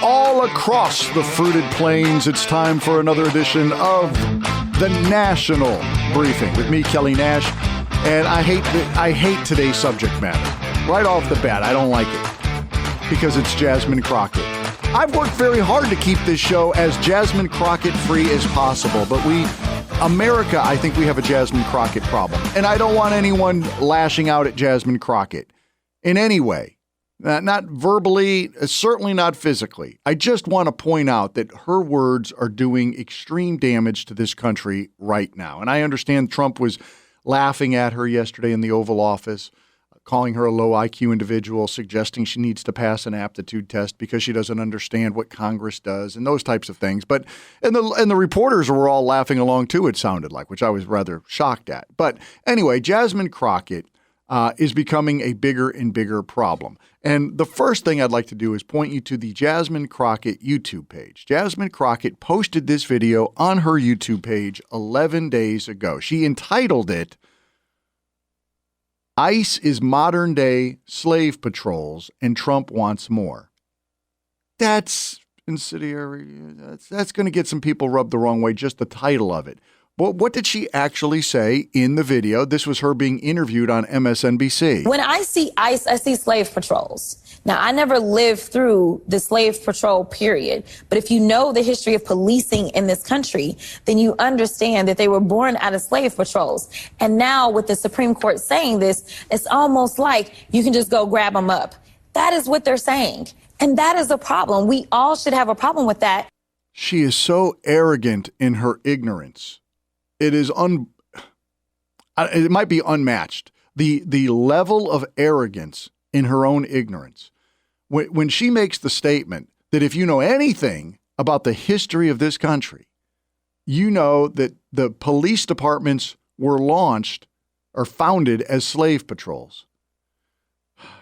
All across the fruited plains, it's time for another edition of the National Briefing with me, Kelly Nash. And I hate today's subject matter. Right off the bat, I don't like it because it's Jasmine Crockett. I've worked very hard to keep this show as Jasmine Crockett free as possible, but America, I think we have a Jasmine Crockett problem. And I don't want anyone lashing out at Jasmine Crockett in any way. Not verbally, certainly not physically. I just want to point out that her words are doing extreme damage to this country right now. And I understand Trump was laughing at her yesterday in the Oval Office, calling her a low IQ individual, suggesting she needs to pass an aptitude test because she doesn't understand what Congress does and those types of things. But and the reporters were all laughing along too, it sounded like, which I was rather shocked at. But anyway, Jasmine Crockett is becoming a bigger and bigger problem. And the first thing I'd like to do is point you to the Jasmine Crockett YouTube page. Jasmine Crockett posted this video on her YouTube page 11 days ago. She entitled it, "ICE is modern-day slave patrols and Trump wants more." That's incendiary. That's going to get some people rubbed the wrong way, just the title of it. But what did she actually say in the video? This was her being interviewed on MSNBC. When I see ICE, I see slave patrols. Now, I never lived through the slave patrol period, but if you know the history of policing in this country, then you understand that they were born out of slave patrols. And now with the Supreme Court saying this, it's almost like you can just go grab them up. That is what they're saying. And that is a problem. We all should have a problem with that. She is so arrogant in her ignorance. It is it might be unmatched. The level of arrogance in her own ignorance. When she makes the statement that if you know anything about the history of this country, you know that the police departments were launched or founded as slave patrols.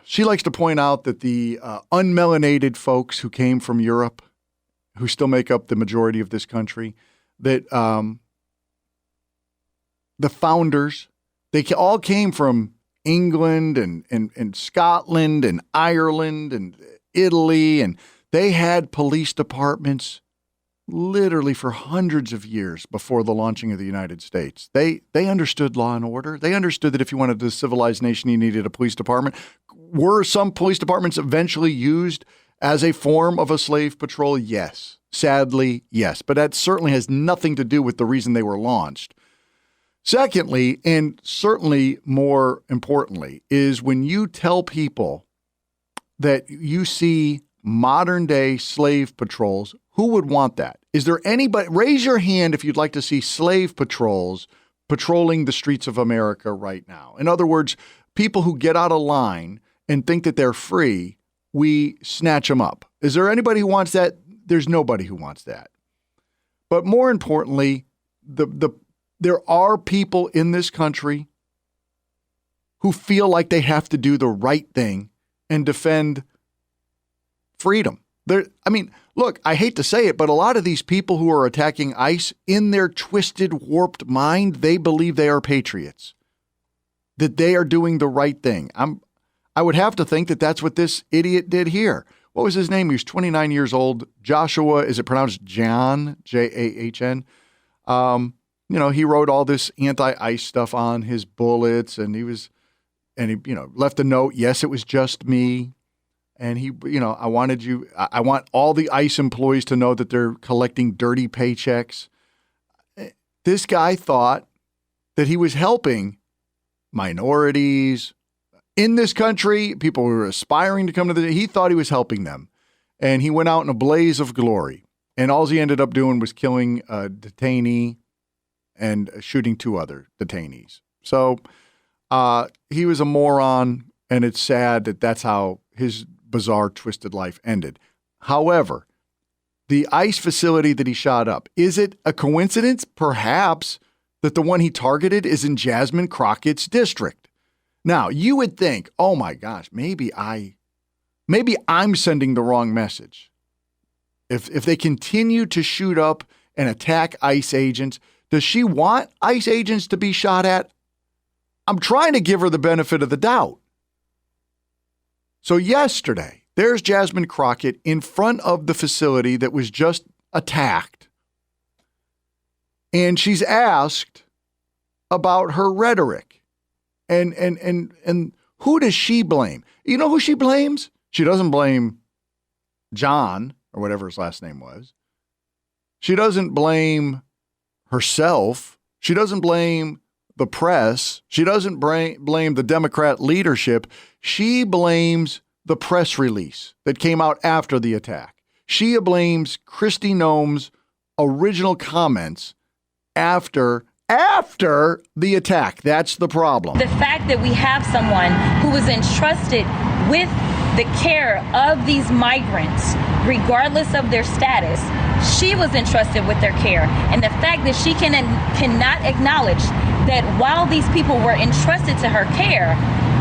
She likes to point out that the unmelanated folks who came from Europe, who still make up the majority of this country, that the founders, they all came from England and Scotland and Ireland and Italy, and they had police departments literally for hundreds of years before the launching of the United States. They understood law and order. They understood that if you wanted a civilized nation, you needed a police department. Were some police departments eventually used as a form of a slave patrol? Yes. Sadly, yes. But that certainly has nothing to do with the reason they were launched. Secondly, and certainly more importantly, is when you tell people that you see modern day slave patrols, who would want that? Is there anybody? Raise your hand if you'd like to see slave patrols patrolling the streets of America right now. In other words, people who get out of line and think that they're free, we snatch them up. Is there anybody who wants that? There's nobody who wants that. But more importantly, there are people in this country who feel like they have to do the right thing and defend freedom. Look, I hate to say it, but a lot of these people who are attacking ICE, in their twisted, warped mind, they believe they are patriots, that they are doing the right thing. I would have to think that that's what this idiot did here. What was his name? He was 29 years old. Joshua, is it pronounced John? Jahn? He wrote all this anti-ICE stuff on his bullets, and he left a note. Yes, it was just me. And I want all the ICE employees to know that they're collecting dirty paychecks. This guy thought that he was helping minorities in this country, people who were aspiring to come to he thought he was helping them. And he went out in a blaze of glory. And all he ended up doing was killing a detainee and shooting two other detainees. So he was a moron, and it's sad that that's how his bizarre, twisted life ended. However, the ICE facility that he shot up, is it a coincidence, perhaps, that the one he targeted is in Jasmine Crockett's district? Now, you would think, oh my gosh, maybe I'm sending the wrong message. If they continue to shoot up and attack ICE agents, does she want ICE agents to be shot at? I'm trying to give her the benefit of the doubt. So yesterday, There's Jasmine Crockett in front of the facility that was just attacked. And she's asked about her rhetoric. And who does she blame? You know who she blames? She doesn't blame John, or whatever his last name was. She doesn't blame herself. She doesn't blame the press. She doesn't blame the Democrat leadership. She blames the press release that came out after the attack. She blames Kristi Noem's original comments after the attack. That's the problem. The fact that we have someone who was entrusted with the care of these migrants, regardless of their status, she was entrusted with their care. And the fact that she cannot acknowledge that while these people were entrusted to her care,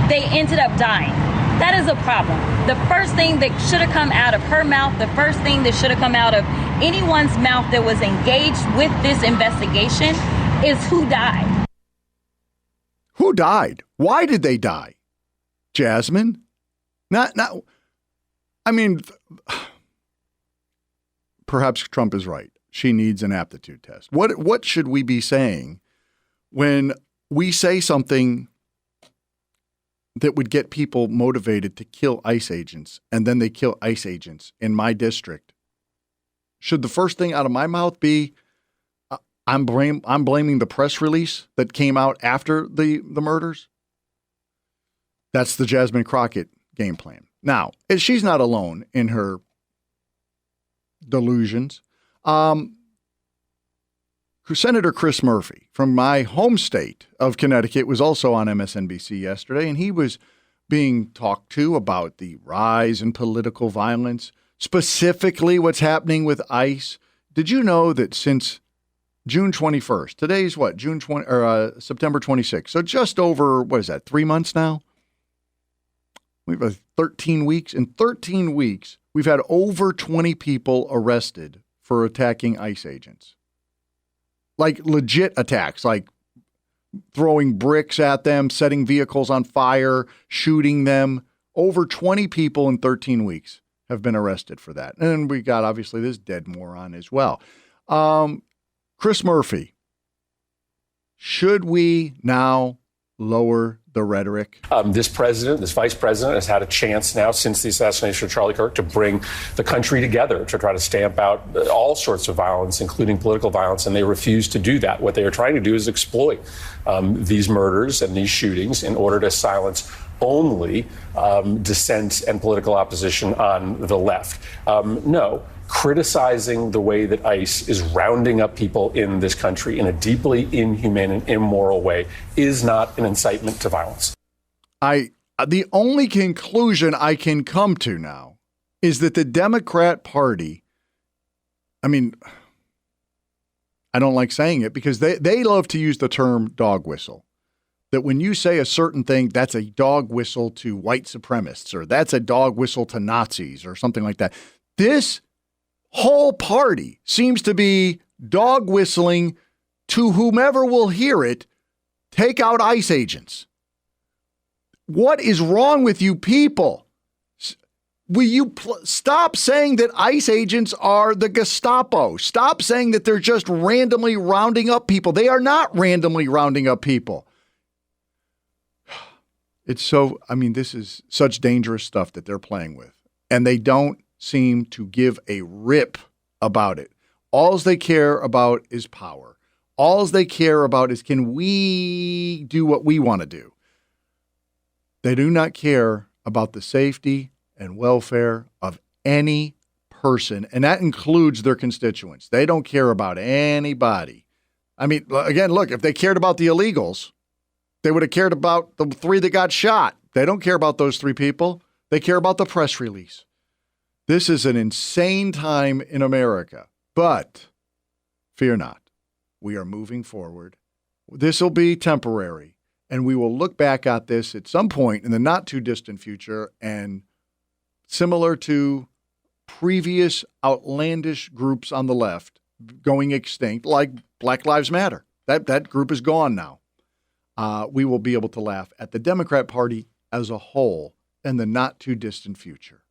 they ended up dying. That is a problem. The first thing that should have come out of her mouth, the first thing that should have come out of anyone's mouth that was engaged with this investigation is who died. Who died? Why did they die? Jasmine? Not, I mean, perhaps Trump is right. She needs an aptitude test. What should we be saying when we say something that would get people motivated to kill ICE agents, and then they kill ICE agents in my district? Should the first thing out of my mouth be, I'm blaming the press release that came out after the murders? That's the Jasmine Crockett game plan. Now, she's not alone in her delusions. Senator Chris Murphy from my home state of Connecticut was also on MSNBC yesterday, and he was being talked to about the rise in political violence, specifically what's happening with ICE. Did you know that since June 21st, today's what, September 26th, so just over, 3 months now? We've had 13 weeks. In 13 weeks, we've had over 20 people arrested for attacking ICE agents. Like legit attacks, like throwing bricks at them, setting vehicles on fire, shooting them. Over 20 people in 13 weeks have been arrested for that. And then we got, obviously, this dead moron as well. Chris Murphy, should we now lower the rhetoric? This vice president has had a chance now since the assassination of Charlie Kirk to bring the country together to try to stamp out all sorts of violence, including political violence, and they refuse to do that. What they are trying to do is exploit these murders and these shootings in order to silence only dissent and political opposition on the left. No. Criticizing the way that ICE is rounding up people in this country in a deeply inhumane and immoral way is not an incitement to violence. The only conclusion I can come to now is that the Democrat Party, I mean, I don't like saying it because they love to use the term dog whistle. That when you say a certain thing, that's a dog whistle to white supremacists, or that's a dog whistle to Nazis, or something like that. This whole party seems to be dog whistling to whomever will hear it, take out ICE agents. What is wrong with you people? Will you stop saying that ICE agents are the Gestapo? Stop saying that they're just randomly rounding up people. They are not randomly rounding up people. This is such dangerous stuff that they're playing with. And they don't seem to give a rip about it. All they care about is power. All they care about is, can we do what we want to do? They do not care about the safety and welfare of any person, and that includes their constituents. They don't care about anybody. I mean, again, look, if they cared about the illegals, they would have cared about the 3 that got shot. They don't care about those 3 people. They care about the press release. This is an insane time in America, but fear not. We are moving forward. This will be temporary, and we will look back at this at some point in the not too distant future, and similar to previous outlandish groups on the left going extinct, like Black Lives Matter. That group is gone now. We will be able to laugh at the Democrat Party as a whole in the not too distant future.